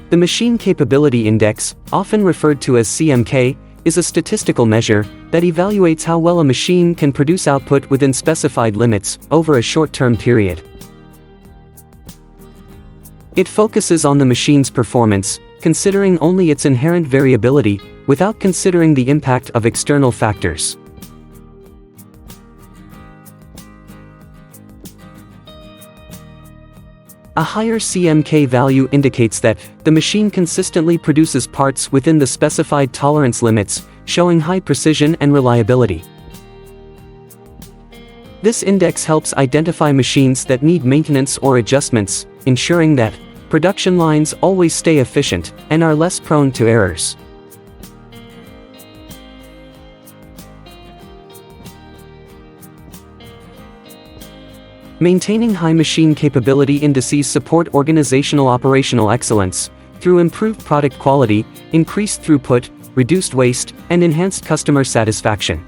The Machine Capability Index, often referred to as CMK, is a statistical measure that evaluates how well a machine can produce output within specified limits over a short-term period. It focuses on the machine's performance, considering only its inherent variability, without considering the impact of external factors. A higher CMK value indicates that the machine consistently produces parts within the specified tolerance limits, showing high precision and reliability. This index helps identify machines that need maintenance or adjustments, ensuring that production lines always stay efficient and are less prone to errors. Maintaining high machine capability indices support organizational operational excellence through improved product quality, increased throughput, reduced waste, and enhanced customer satisfaction.